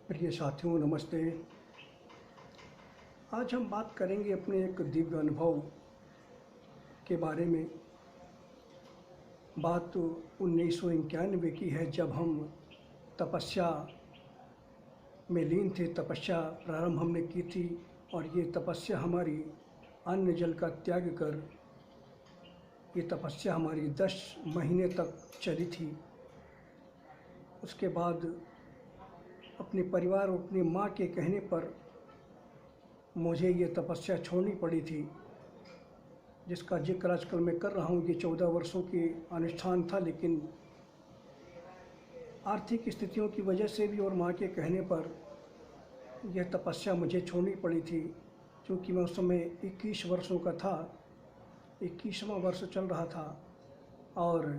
प्रिय साथियों नमस्ते। आज हम बात करेंगे अपने एक दिव्य अनुभव के बारे में। बात 1991 की है, जब हम तपस्या में लीन थे। तपस्या प्रारंभ हमने की थी और ये तपस्या हमारी अन्न जल का त्याग कर, ये तपस्या हमारी 10 महीने तक चली थी। उसके बाद अपने परिवार और अपनी माँ के कहने पर मुझे ये तपस्या छोड़नी पड़ी थी, जिसका जिक्र आजकल मैं कर रहा हूँ। ये 14 वर्षों की अनुष्ठान था, लेकिन आर्थिक स्थितियों की वजह से भी और माँ के कहने पर यह तपस्या मुझे छोड़नी पड़ी थी। क्योंकि मैं उस समय 21 वर्षों का था, 21वां वर्ष चल रहा था और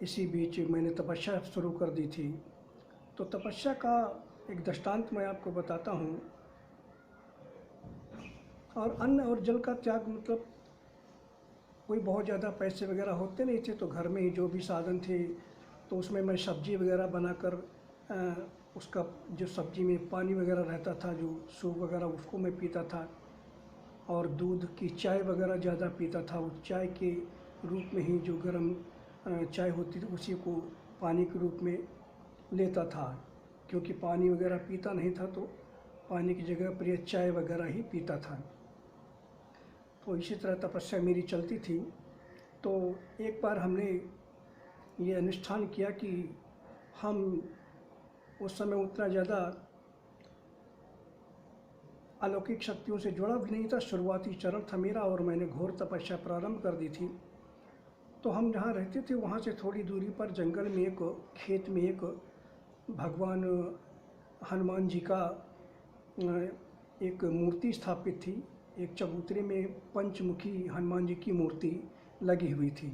इसी बीच मैंने तपस्या शुरू कर दी थी। तो तपस्या का एक दृष्टांत मैं आपको बताता हूँ। और अन्न और जल का त्याग मतलब कोई बहुत ज़्यादा पैसे वगैरह होते नहीं थे, तो घर में ही जो भी साधन थे तो उसमें मैं सब्ज़ी वगैरह बनाकर उसका जो सब्ज़ी में पानी वगैरह रहता था, जो सूप वगैरह, उसको मैं पीता था। और दूध की चाय वगैरह ज़्यादा पीता था। उस चाय के रूप में ही जो गर्म चाय होती थी उसी को पानी के रूप में लेता था, क्योंकि पानी वगैरह पीता नहीं था, तो पानी की जगह पर यह चाय वगैरह ही पीता था। तो इसी तरह तपस्या मेरी चलती थी। तो एक बार हमने ये अनुष्ठान किया कि हम उस समय उतना ज़्यादा अलौकिक शक्तियों से जुड़ा भी नहीं था, शुरुआती चरण था मेरा, और मैंने घोर तपस्या प्रारंभ कर दी थी। तो हम जहाँ रहते थे वहाँ से थोड़ी दूरी पर जंगल में एक खेत में एक भगवान हनुमान जी का एक मूर्ति स्थापित थी। एक चबूतरे में पंचमुखी हनुमान जी की मूर्ति लगी हुई थी।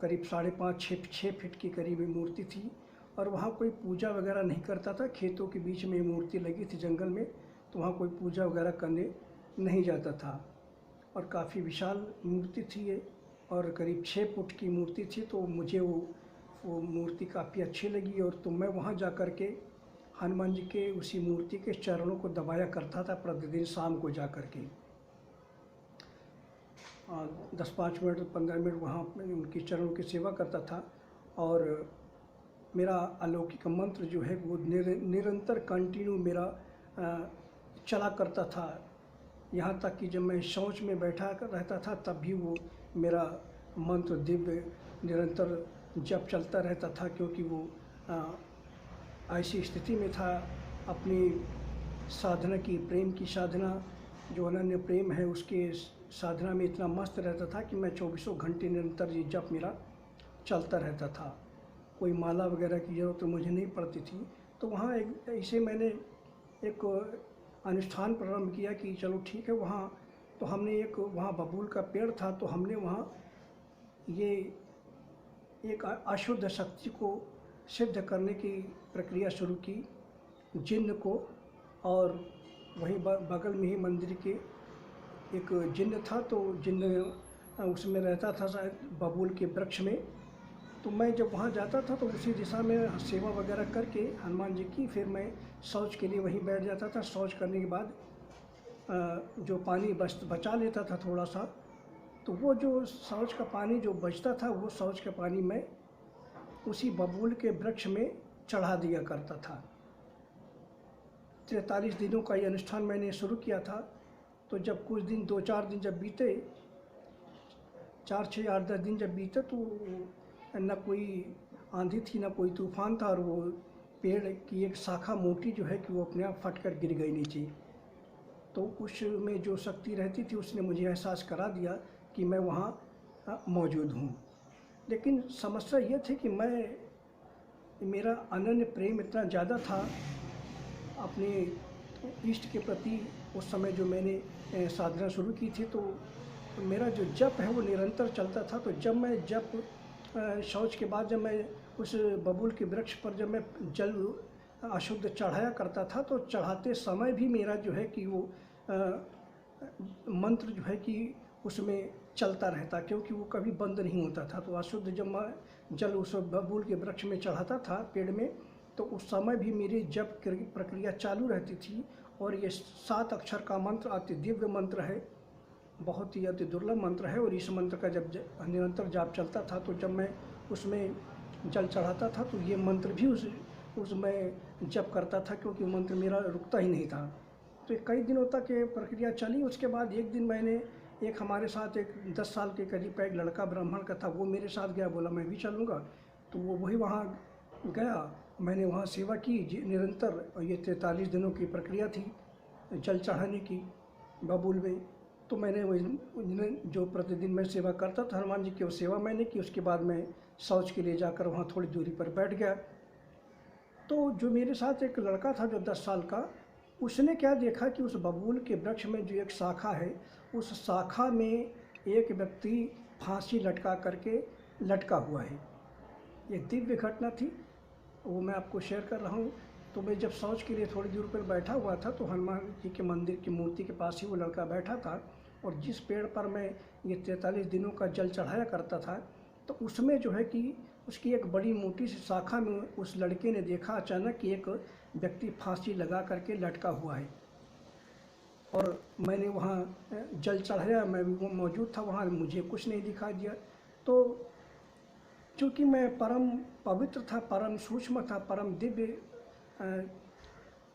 करीब 5.5-6 फीट की करीब मूर्ति थी। और वहाँ कोई पूजा वगैरह नहीं करता था। खेतों के बीच में मूर्ति लगी थी जंगल में, तो वहाँ कोई पूजा वगैरह करने नहीं जाता था। और काफ़ी विशाल मूर्ति थी ये, और करीब 6 फुट की मूर्ति थी। तो मुझे वो मूर्ति काफ़ी अच्छी लगी, और तो मैं वहाँ जा कर के हनुमान जी के उसी मूर्ति के चरणों को दबाया करता था प्रतिदिन शाम को जा कर के। 10-5 मिनट 15 मिनट वहाँ उनकी चरणों की सेवा करता था। और मेरा अलौकिक मंत्र जो है वो निरंतर कंटिन्यू मेरा चला करता था। यहाँ तक कि जब मैं शौच में बैठा रहता था तब भी वो मेरा मंत्र दिव्य निरंतर जप चलता रहता था, क्योंकि वो ऐसी स्थिति में था अपनी साधना की, प्रेम की साधना, जो अनन्य प्रेम है उसके साधना में इतना मस्त रहता था कि मैं 24 घंटे निरंतर ये जप मेरा चलता रहता था। कोई माला वगैरह की ज़रूरत तो मुझे नहीं पड़ती थी। तो वहाँ एक ऐसे मैंने एक अनुष्ठान प्रारंभ किया कि चलो ठीक है। वहाँ तो हमने एक वहाँ बबूल का पेड़ था, तो हमने वहाँ ये एक अशुद्ध शक्ति को सिद्ध करने की प्रक्रिया शुरू की, जिन्न को। और वहीं बगल में ही मंदिर के एक जिन्न था, तो जिन्न उसमें रहता था शायद बबूल के वृक्ष में। तो मैं जब वहाँ जाता था तो उसी दिशा में सेवा वगैरह करके हनुमान जी की, फिर मैं शौच के लिए वहीं बैठ जाता था। शौच करने के बाद जो पानी बचा लेता था थोड़ा सा, तो वो जो शौच का पानी जो बचता था, वो शौच का पानी मैं उसी बबूल के वृक्ष में चढ़ा दिया करता था। 43 दिनों का ये अनुष्ठान मैंने शुरू किया था। तो जब कुछ दिन 2-4 दिन जब बीते, 4, 6, 8, 10 दिन जब बीते, तो न कोई आंधी थी न कोई तूफान था, और वो पेड़ की एक शाखा मोटी जो है कि वो अपने आप फट कर गिर गई नीचे। तो उसमें जो शक्ति रहती थी उसने मुझे एहसास करा दिया कि मैं वहाँ मौजूद हूँ। लेकिन समस्या ये थी कि मेरा अनन्य प्रेम इतना ज़्यादा था अपने इष्ट के प्रति। उस समय जो मैंने साधना शुरू की थी, तो मेरा जो जप है वो निरंतर चलता था। तो जब मैं शौच के बाद जब मैं उस बबूल के वृक्ष पर जब मैं जल अशुद्ध चढ़ाया करता था, तो चढ़ाते समय भी मेरा जो है कि वो मंत्र जो है कि उसमें चलता रहता, क्योंकि वो कभी बंद नहीं होता था। तो अशुद्ध जब मैं जल उस बबूल के वृक्ष में चढ़ाता था पेड़ में, तो उस समय भी मेरी जप प्रक्रिया चालू रहती थी। और ये 7 अक्षर का मंत्र अति दिव्य मंत्र है, बहुत ही अति दुर्लभ मंत्र है। और इस मंत्र का जब निरंतर जाप चलता था, तो जब मैं उसमें जल चढ़ाता था तो ये मंत्र भी उसमें जप करता था, क्योंकि मंत्र मेरा रुकता ही नहीं था। तो कई दिनों तक ये प्रक्रिया चली। उसके बाद एक दिन मैंने एक हमारे साथ एक 10 साल के करीब का एक लड़का ब्राह्मण का था, वो मेरे साथ गया, बोला मैं भी चलूँगा। तो वो वही वहाँ गया, मैंने वहाँ सेवा की निरंतर। और ये 43 दिनों की प्रक्रिया थी जल चढ़ाने की बबूल में। तो मैंने वही जो प्रतिदिन मैं सेवा करता था हनुमान जी की, वो सेवा मैंने की। उसके बाद मैं शौच के लिए जाकर वहाँ थोड़ी दूरी पर बैठ गया। तो जो मेरे साथ एक लड़का था जो 10 साल का, उसने क्या देखा कि उस बबूल के वृक्ष में जो एक शाखा है, उस शाखा में एक व्यक्ति फांसी लटका करके लटका हुआ है। ये दिव्य घटना थी, वो मैं आपको शेयर कर रहा हूँ। तो मैं जब शौच के लिए थोड़ी दूर पर बैठा हुआ था, तो हनुमान जी के मंदिर की मूर्ति के पास ही वो लड़का बैठा था। और जिस पेड़ पर मैं ये 43 दिनों का जल चढ़ाया करता था, तो उसमें जो है कि उसकी एक बड़ी मोटी सी शाखा में उस लड़के ने देखा अचानक कि एक व्यक्ति फांसी लगा करके लटका हुआ है। और मैंने वहाँ जल चढ़ाया, मैं भी मौजूद था वहाँ, मुझे कुछ नहीं दिखाई दिया। तो चूँकि मैं परम पवित्र था, परम सूक्ष्म था, परम दिव्य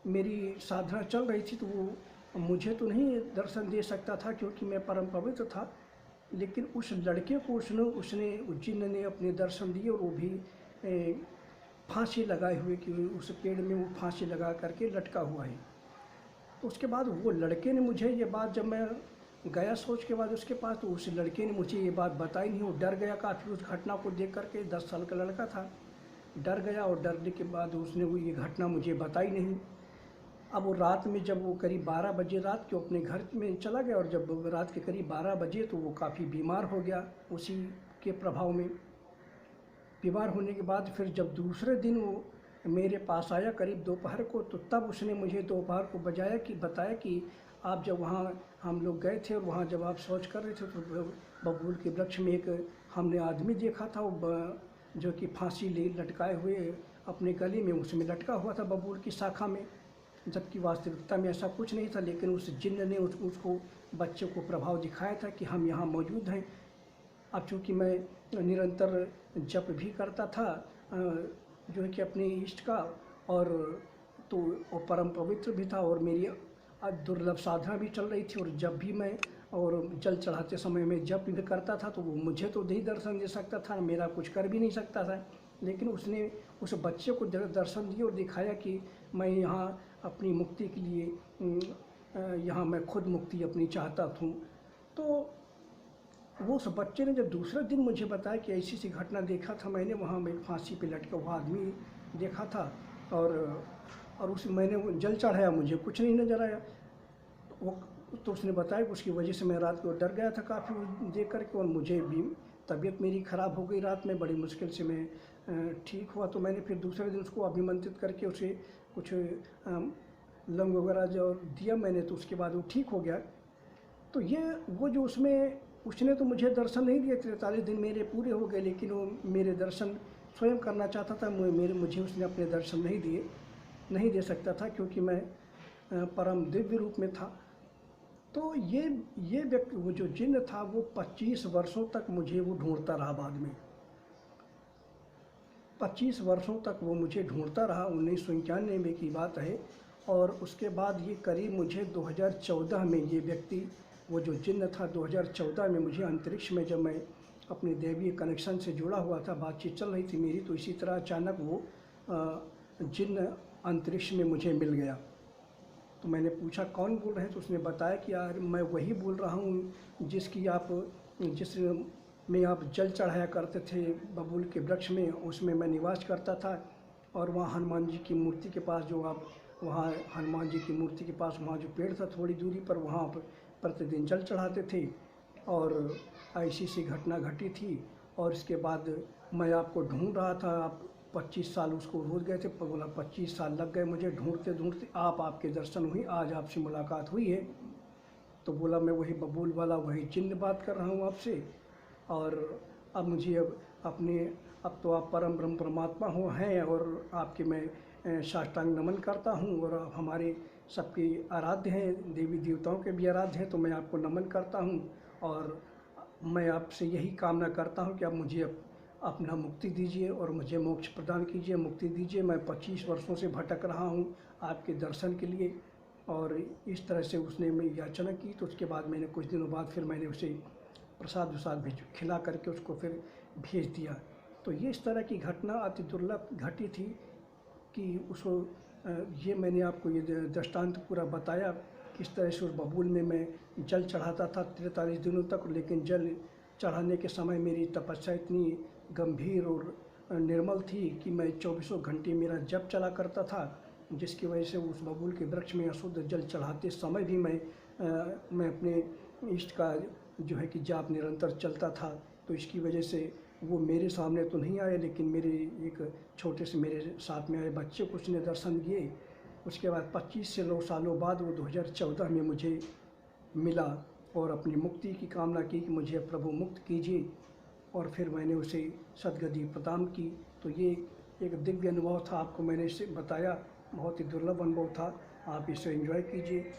मेरी साधना चल रही थी, तो वो मुझे तो नहीं दर्शन दे सकता था क्योंकि मैं परम पवित्र था। लेकिन उस लड़के को उसने जिन्न ने अपने दर्शन दिए, और वो भी फांसी लगाए हुए कि उस पेड़ में वो फांसी लगा करके लटका हुआ है। तो उसके बाद वो लड़के ने मुझे ये बात, जब मैं गया सोच के बाद उसके पास, तो उस लड़के ने मुझे ये बात बताई नहीं। वो डर गया काफ़ी उस घटना को देख करके, 10 साल का लड़का था, डर गया। और डरने के बाद उसने वो ये घटना मुझे बताई नहीं। अब वो रात में, जब वो करीब 12 बजे रात के अपने घर में चला गया, और जब रात के करीब 12 बजे तो वो काफ़ी बीमार हो गया उसी के प्रभाव में। बीमार होने के बाद फिर जब दूसरे दिन वो मेरे पास आया करीब दोपहर को, तो तब उसने मुझे दोपहर को बताया कि आप जब वहाँ हम लोग गए थे, और वहाँ जब आप शौच कर रहे थे, तो बबूल के वृक्ष में एक हमने आदमी देखा था, वो जो कि फांसी ले लटकाए हुए अपने गले में उसमें लटका हुआ था बबूल की शाखा में, जबकि वास्तविकता में ऐसा कुछ नहीं था। लेकिन उस जिन्न ने उसको बच्चे को प्रभाव दिखाया था कि हम यहाँ मौजूद हैं। अब चूँकि मैं निरंतर जप भी करता था जो है कि अपने इष्ट का, और तो वो परम पवित्र भी था, और मेरी दुर्लभ साधना भी चल रही थी। और जब भी मैं और जल चढ़ाते समय में जप भी करता था, तो वो मुझे तो नहीं दर्शन दे सकता था, मेरा कुछ कर भी नहीं सकता था। लेकिन उसने उस बच्चे को दर्शन दिए और दिखाया कि मैं यहाँ अपनी मुक्ति के लिए यहाँ मैं खुद मुक्ति अपनी चाहता हूँ। तो वो उस बच्चे ने जब दूसरे दिन मुझे बताया कि ऐसी सी घटना देखा था मैंने, वहाँ मैं फांसी पे लटका हुआ आदमी देखा था, और उस मैंने वो जल चढ़ाया, मुझे कुछ नहीं नज़र आया। वो तो उसने बताया कि उसकी वजह से मैं रात को डर गया था काफ़ी देख करके, और मुझे भी तबीयत मेरी ख़राब हो गई रात में, बड़ी मुश्किल से मैं ठीक हुआ। तो मैंने फिर दूसरे दिन उसको अभिमंत्रित करके उसे कुछ लंग वगैरह जो दिया मैंने, तो उसके बाद वो ठीक हो गया। तो ये वो जो उसने तो मुझे दर्शन नहीं दिए, 43 दिन मेरे पूरे हो गए, लेकिन वो मेरे दर्शन स्वयं करना चाहता था। मुझे उसने अपने दर्शन नहीं दे सकता था, क्योंकि मैं परम दिव्य रूप में था। तो ये व्यक्ति, वो जो जिन्न था, वो 25 वर्षों तक मुझे वो ढूंढता रहा। बाद में 25 वर्षों तक वो मुझे ढूंढता रहा, 1991 की बात है। और उसके बाद ये करीब मुझे 2014 में ये व्यक्ति, वो जो जिन्न था, 2014 में मुझे अंतरिक्ष में, जब मैं अपने दैवीय कनेक्शन से जुड़ा हुआ था, बातचीत चल रही थी मेरी, तो इसी तरह अचानक वो जिन्न अंतरिक्ष में मुझे मिल गया। तो मैंने पूछा कौन बोल रहे हैं, तो उसने बताया कि यार मैं वही बोल रहा हूँ जिस में आप जल चढ़ाया करते थे बबूल के वृक्ष में, उसमें मैं निवास करता था। और वहाँ हनुमान जी की मूर्ति के पास, जो आप वहाँ हनुमान जी की मूर्ति के पास वहाँ जो पेड़ था थोड़ी दूरी पर, वहाँ पर प्रतिदिन जल चढ़ाते थे। और ऐसी सी घटना घटी थी। और इसके बाद मैं आपको ढूंढ रहा था, आप 25 साल उसको रोज गए थे, बोला 25 साल लग गए मुझे ढूंढते ढूंढते, आपके दर्शन हुई, आज आपसे मुलाकात हुई है। तो बोला मैं वही बबूल वाला, वही जिन्न बात कर रहा हूँ आपसे। और अब मुझे अपने अब तो आप परम ब्रह्म परमात्मा हो हैं और आपके मैं साष्टांग नमन करता हूँ और आप हमारे सबके आराध्य हैं, देवी देवताओं के भी आराध्य हैं, तो मैं आपको नमन करता हूँ। और मैं आपसे यही कामना करता हूँ कि आप मुझे अपना मुक्ति दीजिए और मुझे मोक्ष प्रदान कीजिए, मुक्ति दीजिए। मैं 25 वर्षों से भटक रहा हूँ आपके दर्शन के लिए। और इस तरह से उसने मेरी याचना की, तो उसके बाद मैंने कुछ दिनों बाद फिर मैंने उसे प्रसाद वसाद भी खिला करके उसको फिर भेज दिया। तो ये इस तरह की घटना अति दुर्लभ घटी थी कि उसको ये मैंने आपको ये दृष्टांत पूरा बताया किस तरह से उस बबूल में मैं जल चढ़ाता था 43 दिनों तक, लेकिन जल चढ़ाने के समय मेरी तपस्या इतनी गंभीर और निर्मल थी कि मैं 24 घंटे मेरा जप चला करता था, जिसकी वजह से उस बबूल के वृक्ष में अशुद्ध जल चढ़ाते समय भी मैं अपने इष्ट का जो है कि जाप निरंतर चलता था। तो इसकी वजह से वो मेरे सामने तो नहीं आए, लेकिन मेरे एक छोटे से मेरे साथ में आए बच्चे को उसने दर्शन दिए। उसके बाद 25 से 9 सालों बाद वो 2014 में मुझे मिला और अपनी मुक्ति की कामना की कि मुझे प्रभु मुक्त कीजिए, और फिर मैंने उसे सद्गति प्रदान की। तो ये एक दिव्य अनुभव था, आपको मैंने इसे बताया, बहुत ही दुर्लभ अनुभव था। आप इसे एंजॉय कीजिए।